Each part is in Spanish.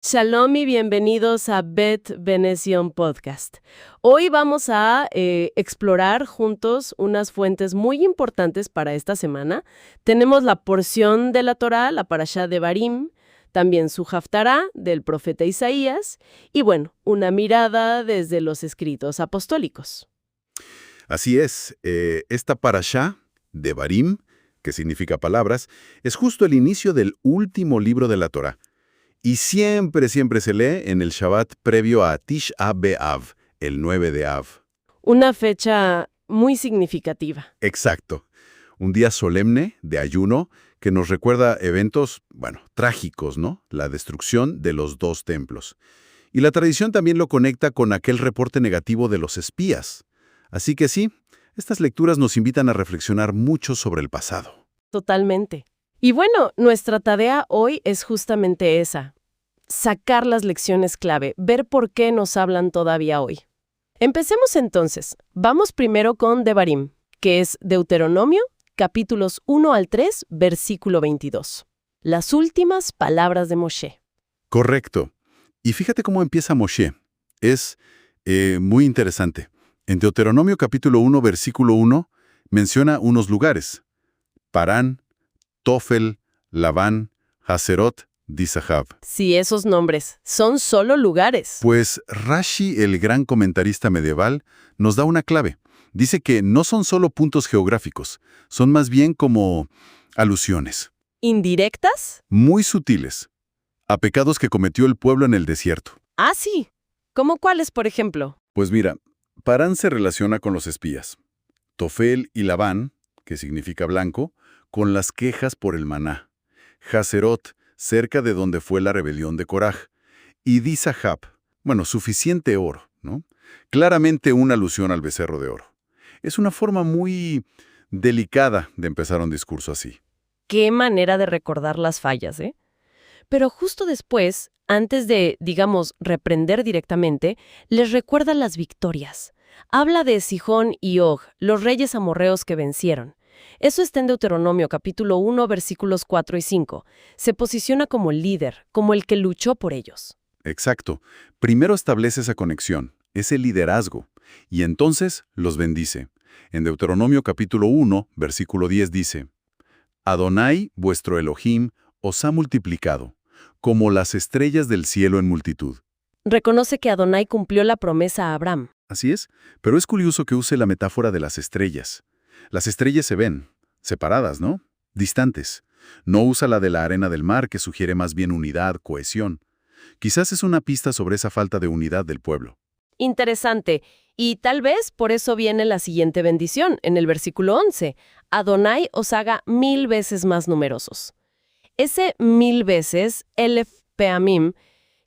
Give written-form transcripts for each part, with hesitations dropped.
Shalom y bienvenidos a Bet Benezion Podcast. Hoy vamos a explorar juntos unas fuentes muy importantes para esta semana. Tenemos la porción de la Torá, la Parashá de Devarim, también su Haftará del profeta Isaías y, bueno, una mirada desde los escritos apostólicos. Así es, esta parashá, Devarim, que significa palabras, es justo el inicio del último libro de la Torá. Y siempre se lee en el Shabbat previo a Tisha B'Av, el 9 de Av. Una fecha muy significativa. Exacto. Un día solemne, de ayuno, que nos recuerda eventos, trágicos, ¿no? La destrucción de los dos templos. Y la tradición también lo conecta con aquel reporte negativo de los espías. Así que sí, estas lecturas nos invitan a reflexionar mucho sobre el pasado. Totalmente. Y bueno, nuestra tarea hoy es justamente esa, sacar las lecciones clave, ver por qué nos hablan todavía hoy. Empecemos entonces. Vamos primero con Devarim, que es Deuteronomio, capítulos 1 al 3, versículo 22. Las últimas palabras de Moshe. Correcto. Y fíjate cómo empieza Moshe. Es muy interesante. En Deuteronomio capítulo 1, versículo 1, menciona unos lugares. Parán, Tofel, Labán, Haserot, Dizahab. Sí, esos nombres son solo lugares. Pues Rashi, el gran comentarista medieval, nos da una clave. Dice que no son solo puntos geográficos, son más bien como alusiones. ¿Indirectas? Muy sutiles. A pecados que cometió el pueblo en el desierto. Ah, sí. ¿Cómo cuáles, por ejemplo? Pues mira, Parán se relaciona con los espías. Tofel y Labán, que significa blanco, con las quejas por el maná. Haserot, cerca de donde fue la rebelión de Coraj. Y Dizahab, suficiente oro, ¿no? Claramente una alusión al becerro de oro. Es una forma muy delicada de empezar un discurso así. Qué manera de recordar las fallas, ¿eh? Pero justo después, antes de, digamos, reprender directamente, les recuerda las victorias. Habla de Sihón y Og, los reyes amorreos que vencieron. Eso está en Deuteronomio capítulo 1, versículos 4 y 5. Se posiciona como líder, como el que luchó por ellos. Exacto. Primero establece esa conexión, ese liderazgo, y entonces los bendice. En Deuteronomio capítulo 1, versículo 10 dice, Adonai, vuestro Elohim, os ha multiplicado, como las estrellas del cielo en multitud. Reconoce que Adonai cumplió la promesa a Abraham. Así es, pero es curioso que use la metáfora de las estrellas. Las estrellas se ven, separadas, ¿no? Distantes. No usa la de la arena del mar, que sugiere más bien unidad, cohesión. Quizás es una pista sobre esa falta de unidad del pueblo. Interesante. Y tal vez por eso viene la siguiente bendición, en el versículo 11. Adonai os haga 1000 veces más numerosos. Ese 1000 veces, Elef Peamim,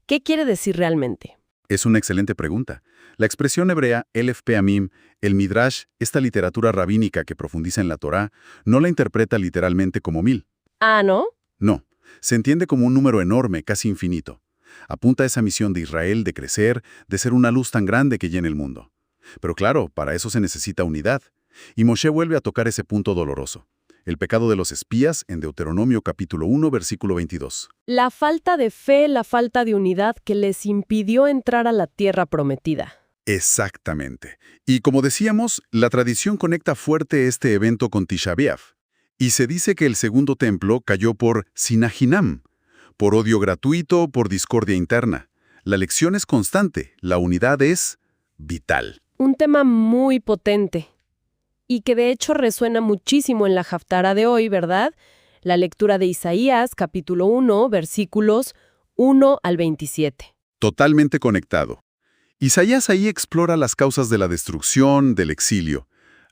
¿qué quiere decir realmente? Es una excelente pregunta. La expresión hebrea Elef Peamim, el Midrash, esta literatura rabínica que profundiza en la Torá, no la interpreta literalmente como 1000. Ah, ¿no? No, se entiende como un número enorme, casi infinito. Apunta a esa misión de Israel de crecer, de ser una luz tan grande que llene el mundo. Pero claro, para eso se necesita unidad. Y Moshe vuelve a tocar ese punto doloroso. El pecado de los espías en Deuteronomio capítulo 1, versículo 22. La falta de fe, la falta de unidad que les impidió entrar a la tierra prometida. Exactamente. Y como decíamos, la tradición conecta fuerte este evento con Tisha B'Av. Y se dice que el segundo templo cayó por Sinahinam, por odio gratuito, por discordia interna. La lección es constante, la unidad es vital. Un tema muy potente y que de hecho resuena muchísimo en la Haftará de hoy, ¿verdad? La lectura de Isaías, capítulo 1, versículos 1 al 27. Totalmente conectado. Isaías ahí explora las causas de la destrucción, del exilio.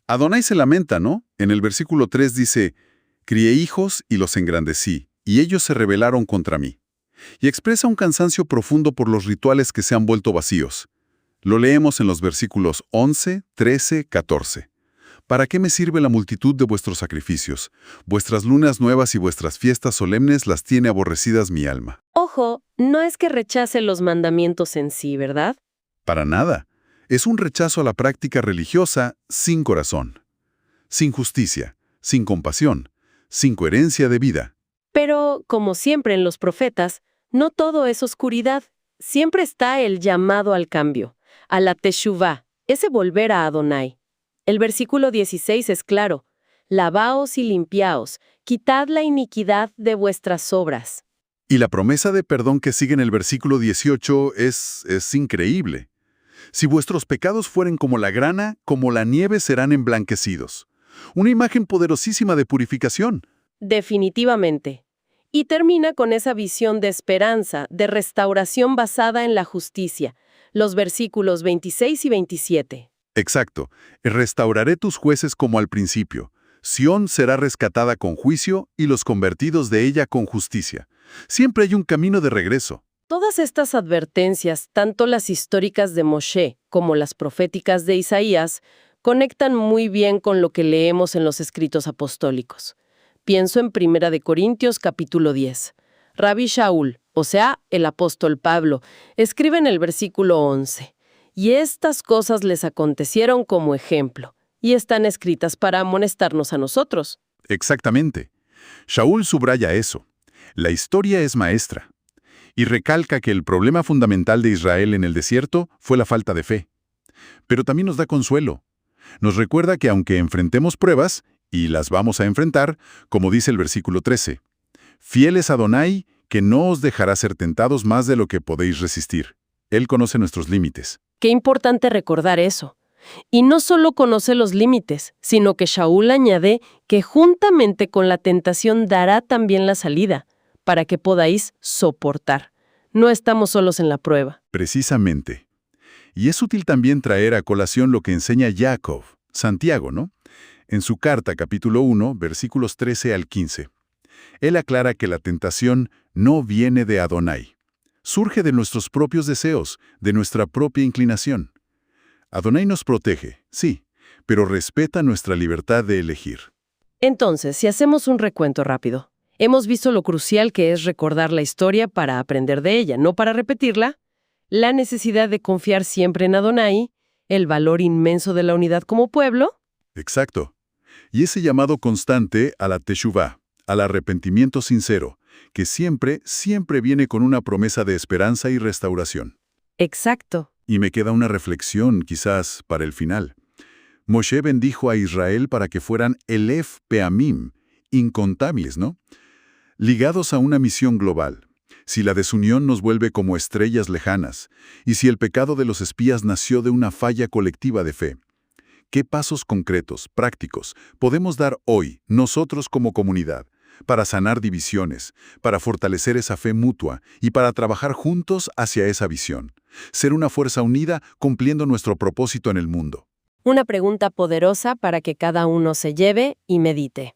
Adonai se lamenta, ¿no? En el versículo 3 dice, «Crié hijos y los engrandecí, y ellos se rebelaron contra mí». Y expresa un cansancio profundo por los rituales que se han vuelto vacíos. Lo leemos en los versículos 11, 13, 14. ¿Para qué me sirve la multitud de vuestros sacrificios? Vuestras lunas nuevas y vuestras fiestas solemnes las tiene aborrecidas mi alma. Ojo, no es que rechace los mandamientos en sí, ¿verdad? Para nada. Es un rechazo a la práctica religiosa sin corazón, sin justicia, sin compasión, sin coherencia de vida. Pero, como siempre en los profetas, No todo es oscuridad. Siempre está el llamado al cambio, a la teshuvá, ese volver a Adonai. El versículo 16 es claro: lavaos y limpiaos, quitad la iniquidad de vuestras obras. Y la promesa de perdón que sigue en el versículo 18 es increíble. Si vuestros pecados fueren como la grana, como la nieve serán emblanquecidos. Una imagen poderosísima de purificación. Definitivamente. Y termina con esa visión de esperanza, de restauración basada en la justicia, los versículos 26 y 27. Exacto. Restauraré tus jueces como al principio. Sión será rescatada con juicio y los convertidos de ella con justicia. Siempre hay un camino de regreso. Todas estas advertencias, tanto las históricas de Moshe como las proféticas de Isaías, conectan muy bien con lo que leemos en los escritos apostólicos. Pienso en 1 Corintios capítulo 10. Rabbi Shaul, o sea, el apóstol Pablo, escribe en el versículo 11: «Y estas cosas les acontecieron como ejemplo, y están escritas para amonestarnos a nosotros». Exactamente. Shaul subraya eso. La historia es maestra. Y recalca que el problema fundamental de Israel en el desierto fue la falta de fe. Pero también nos da consuelo. Nos recuerda que aunque enfrentemos pruebas, y las vamos a enfrentar, como dice el versículo 13, «Fiel es Adonai, que no os dejará ser tentados más de lo que podéis resistir». Él conoce nuestros límites. Qué importante recordar eso. Y no solo conoce los límites, sino que Shaul añade que juntamente con la tentación dará también la salida, para que podáis soportar. No estamos solos en la prueba. Precisamente. Y es útil también traer a colación lo que enseña Jacob, Santiago, ¿no? En su carta, capítulo 1, versículos 13 al 15. Él aclara que la tentación no viene de Adonai. Surge de nuestros propios deseos, de nuestra propia inclinación. Adonai nos protege, sí, pero respeta nuestra libertad de elegir. Entonces, si hacemos un recuento rápido, hemos visto lo crucial que es recordar la historia para aprender de ella, no para repetirla, la necesidad de confiar siempre en Adonai, el valor inmenso de la unidad como pueblo. Exacto. Y ese llamado constante a la teshuvá, al arrepentimiento sincero, que siempre viene con una promesa de esperanza y restauración. Exacto. Y me queda una reflexión, quizás, para el final. Moshe bendijo a Israel para que fueran elef peamim, incontables, ¿no? Ligados a una misión global. Si la desunión nos vuelve como estrellas lejanas, y si el pecado de los espías nació de una falla colectiva de fe, ¿qué pasos concretos, prácticos, podemos dar hoy, nosotros como comunidad, para sanar divisiones, para fortalecer esa fe mutua y para trabajar juntos hacia esa visión? Ser una fuerza unida cumpliendo nuestro propósito en el mundo. Una pregunta poderosa para que cada uno se lleve y medite.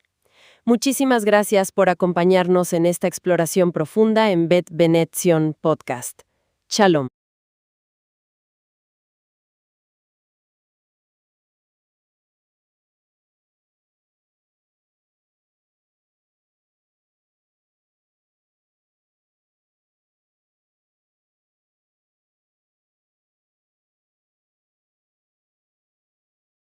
Muchísimas gracias por acompañarnos en esta exploración profunda en Bet Benet Zion Podcast. Shalom.